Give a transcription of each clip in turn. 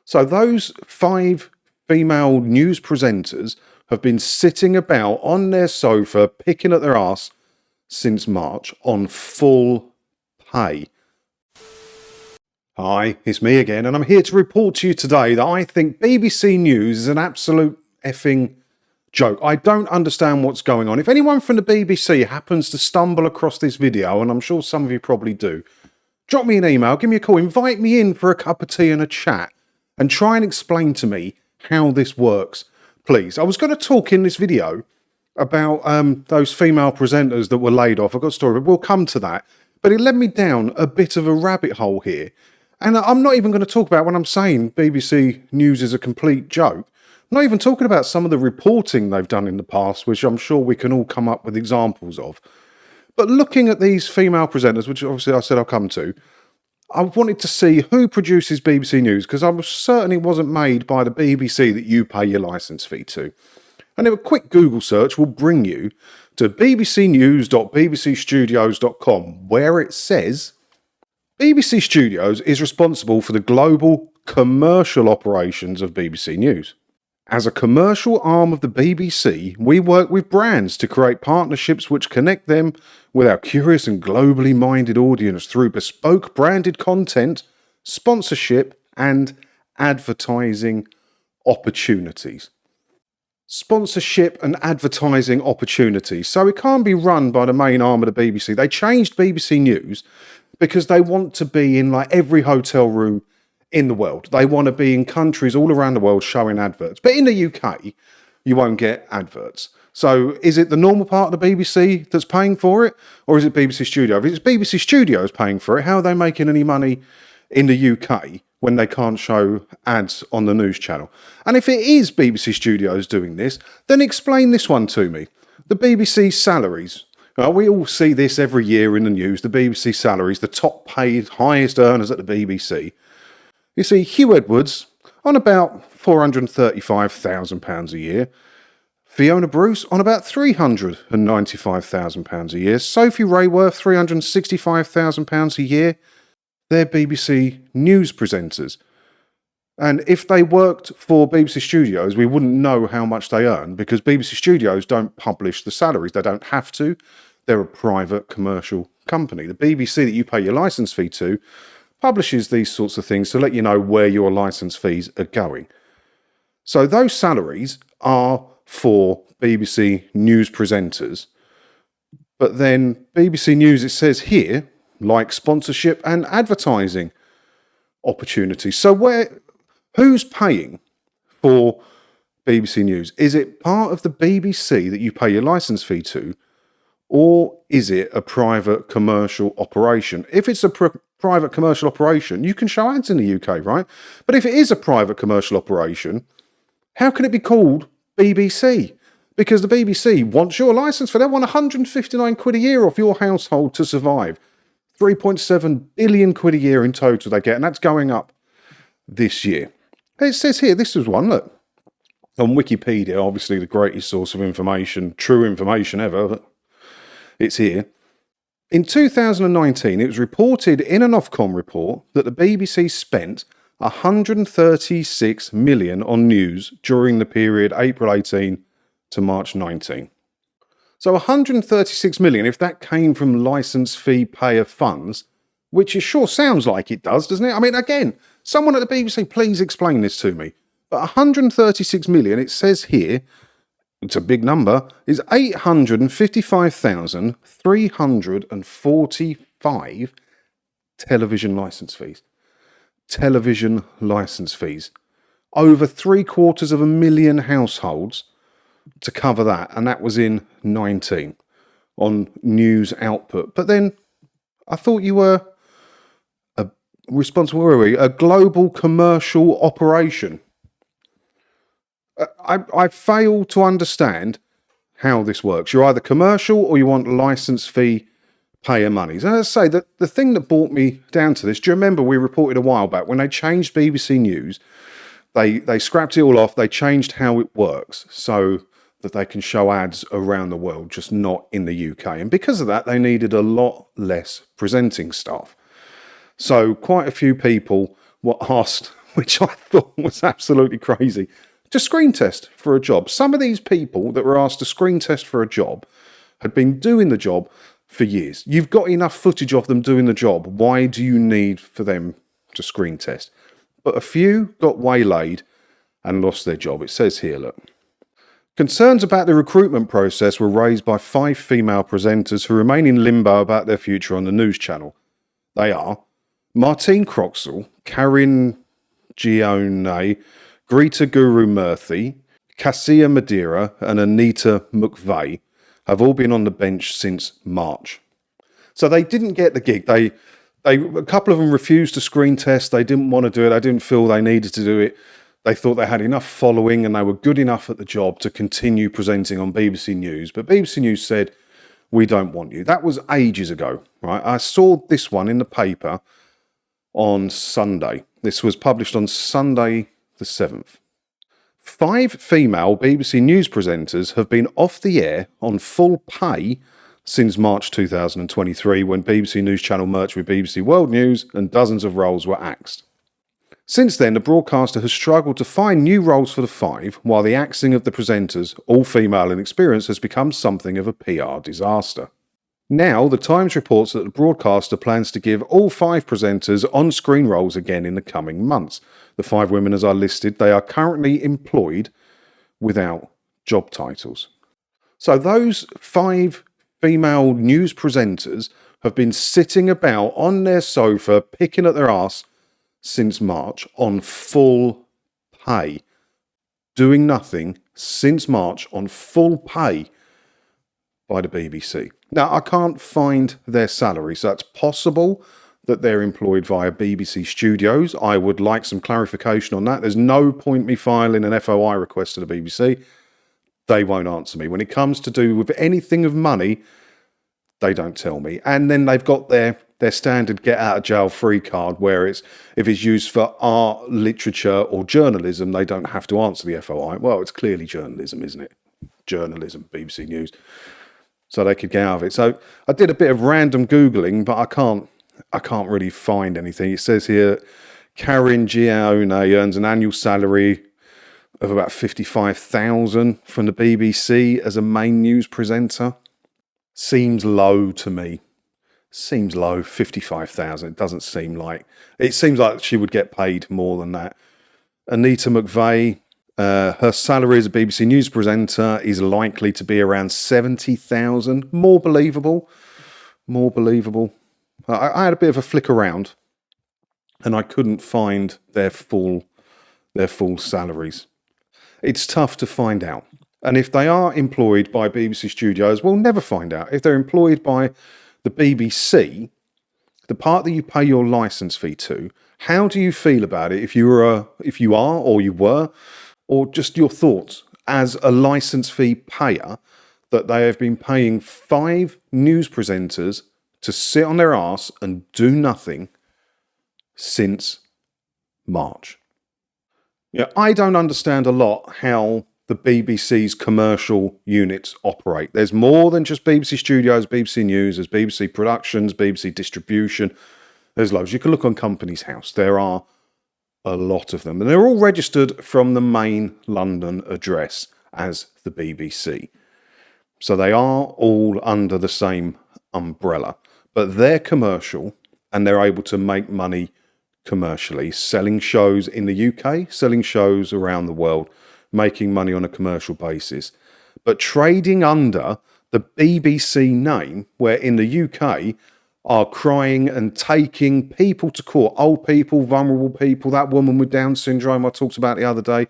So those 5 female news presenters have been sitting about on their sofa, picking at their arse since March on full pay. Hi, it's me again, and I'm here to report to you today that I think BBC News is an absolute effing joke. I don't understand what's going on. If anyone from the BBC happens to stumble across this video, and I'm sure some of you probably do, drop me an email, give me a call, invite me in for a cup of tea and a chat, and try and explain to me how this works, please. I was going to talk in this video about those female presenters that were laid off. I've got a story, but we'll come to that. But it led me down a bit of a rabbit hole here. And I'm not even going to talk about when I'm saying BBC News is a complete joke. I'm not even talking about some of the reporting they've done in the past, which I'm sure we can all come up with examples of. But looking at these female presenters, which obviously I said I'll come to, I wanted to see who produces BBC News, because I was certain it wasn't made by the BBC that you pay your licence fee to. And a quick Google search will bring you to bbcnews.bbcstudios.com, where it says BBC Studios is responsible for the global commercial operations of BBC News. As a commercial arm of the BBC, we work with brands to create partnerships which connect them with our curious and globally minded audience through bespoke branded content, sponsorship, and advertising opportunities. Sponsorship and advertising opportunities. So it can't be run by the main arm of the BBC. They changed BBC News because they want to be in like every hotel room in the world. They want to be in countries all around the world showing adverts. But in the UK, you won't get adverts. So is it the normal part of the BBC that's paying for it? Or is it BBC Studio? If it's BBC Studios paying for it, how are they making any money in the UK when they can't show ads on the news channel? And if it is BBC Studios doing this, then explain this one to me. The BBC salaries. Well, we all see this every year in the news, the BBC salaries, the top paid, highest earners at the BBC. You see, Hugh Edwards on about £435,000 a year. Fiona Bruce on about £395,000 a year. Sophie Rayworth, £365,000 a year. They're BBC News presenters. And if they worked for BBC Studios, we wouldn't know how much they earn, because BBC Studios don't publish the salaries. They don't have to. They're a private commercial company. The BBC that you pay your licence fee to publishes these sorts of things to let you know where your licence fees are going. So those salaries are for BBC News presenters. But then BBC News, it says here, like sponsorship and advertising opportunities. So who's paying for BBC News? Is it part of the BBC that you pay your licence fee to, or is it a private commercial operation? If it's a private commercial operation, you can show ads in the UK, right? But if it is a private commercial operation, how can it be called BBC? Because the BBC wants your licence fee. They want 159 quid a year off your household to survive. 3.7 billion quid a year in total they get, and that's going up this year. It says here, this was one, look, on Wikipedia, obviously the greatest source of information, true information ever. It's here. In 2019, it was reported in an Ofcom report that the BBC spent 136 million on news during the period April 18 to March 19. So 136 million, if that came from licence fee payer funds, which it sure sounds like it does, doesn't it? I mean, again, someone at the BBC, please explain this to me. But 136 million, it says here, it's a big number, is 855,345 television licence fees. Television licence fees. Over 750,000 households to cover that, and that was in 19 on news output. But then I thought you were responsible, where were we? A global commercial operation. I fail to understand how this works. You're either commercial or you want licence fee payer monies. And as I say, the thing that brought me down to this, do you remember we reported a while back when they changed BBC News, they scrapped it all off, they changed how it works so that they can show ads around the world, just not in the UK. And because of that, they needed a lot less presenting staff. So quite a few people were asked which I thought was absolutely crazy, to screen test for a job. Some of these people that were asked to screen test for a job had been doing the job for years. You've got enough footage of them doing the job. Why do you need for them to screen test? But a few got waylaid and lost their job. It says here, look. Concerns about the recruitment process were raised by 5 female presenters who remain in limbo about their future on the news channel. They are Martine Croxall, Karin Gione, Greta Guru Murthy, Cassia Madeira and Anita McVeigh have all been on the bench since March. So they didn't get the gig. A couple of them refused to screen test. They didn't want to do it. They didn't feel they needed to do it. They thought they had enough following and they were good enough at the job to continue presenting on BBC News. But BBC News said, we don't want you. That was ages ago, right? I saw this one in the paper on Sunday. This was published on Sunday the 7th. 5 female BBC News presenters have been off the air on full pay since March 2023, when BBC News Channel merged with BBC World News and dozens of roles were axed. Since then, the broadcaster has struggled to find new roles for the 5, while the axing of the presenters, all female in experience, has become something of a PR disaster. Now, The Times reports that the broadcaster plans to give all 5 presenters on-screen roles again in the coming months. The 5 women, as are listed, they are currently employed without job titles. So those 5 female news presenters have been sitting about on their sofa, picking at their arse, since March on full pay. Doing nothing since March on full pay by the BBC. Now, I can't find their salary, so it's possible that they're employed via BBC Studios. I would like some clarification on that. There's no point me filing an FOI request to the BBC. They won't answer me. When it comes to do with anything of money, they don't tell me. And then they've got their standard get out of jail free card, where if it's used for art, literature or journalism, they don't have to answer the FOI. Well, it's clearly journalism, isn't it? Journalism, BBC News. So they could get out of it. So I did a bit of random Googling, but I can't really find anything. It says here, Karin Gione earns an annual salary of about $55,000 from the BBC as a main news presenter. Seems low to me. Seems low, 55,000. It doesn't seem like. It seems like she would get paid more than that. Anita McVeigh, her salary as a BBC News presenter is likely to be around 70,000. More believable. More believable. I had a bit of a flick around, and I couldn't find their full salaries. It's tough to find out. And if they are employed by BBC Studios, we'll never find out. If they're employed by the BBC, the part that you pay your license fee to, how do you feel about it if you are or you were, or just your thoughts as a license fee payer, that they have been paying 5 news presenters to sit on their arse and do nothing since March? Yeah, I don't understand a lot how the BBC's commercial units operate. There's more than just BBC Studios, BBC News, there's BBC Productions, BBC Distribution. There's loads. You can look on Companies House. There are a lot of them. And they're all registered from the main London address as the BBC. So they are all under the same umbrella. But they're commercial and they're able to make money commercially, selling shows in the UK, selling shows around the world, making money on a commercial basis. But trading under the BBC name, where in the UK are crying and taking people to court, old people, vulnerable people, that woman with Down syndrome I talked about the other day,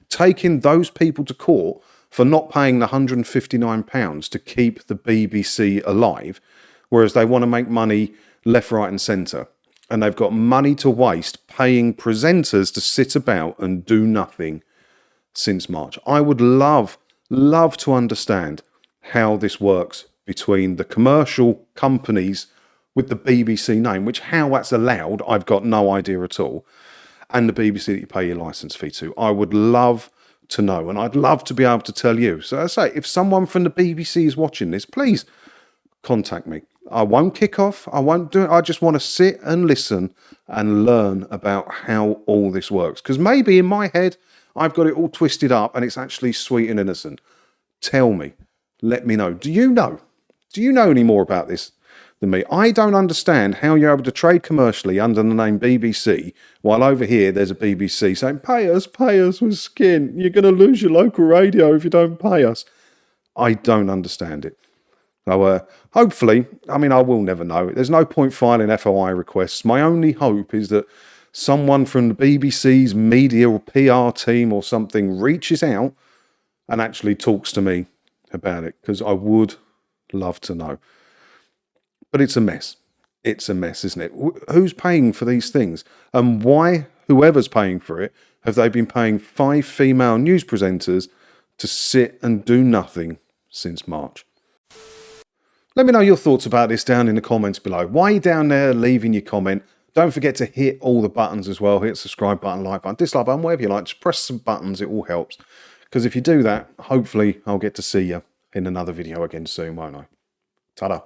taking those people to court for not paying the £159 to keep the BBC alive, whereas they want to make money left, right and centre. And they've got money to waste paying presenters to sit about and do nothing since March. I would love to understand how this works between the commercial companies with the BBC name, which how that's allowed, I've got no idea at all, and the BBC that you pay your licence fee to. I would love to know, and I'd love to be able to tell you. So I say, if someone from the BBC is watching this, please contact me. I won't kick off. I won't do it. I just want to sit and listen and learn about how all this works. Because maybe in my head, I've got it all twisted up and it's actually sweet and innocent. Tell me. Let me know. Do you know? Do you know any more about this than me? I don't understand how you're able to trade commercially under the name BBC, while over here there's a BBC saying, pay us with skin. You're going to lose your local radio if you don't pay us. I don't understand it. So hopefully, I mean, I will never know. There's no point filing FOI requests. My only hope is that someone from the BBC's media or PR team or something reaches out and actually talks to me about it, because I would love to know. But it's a mess. It's a mess, isn't it? Who's paying for these things? And why, whoever's paying for it, have they been paying 5 female news presenters to sit and do nothing since March? Let me know your thoughts about this down in the comments below. While you're down there leaving your comment, don't forget to hit all the buttons as well. Hit the subscribe button, like button, dislike button, whatever you like. Just press some buttons, it all helps. Because if you do that, hopefully I'll get to see you in another video again soon, won't I? Ta-da.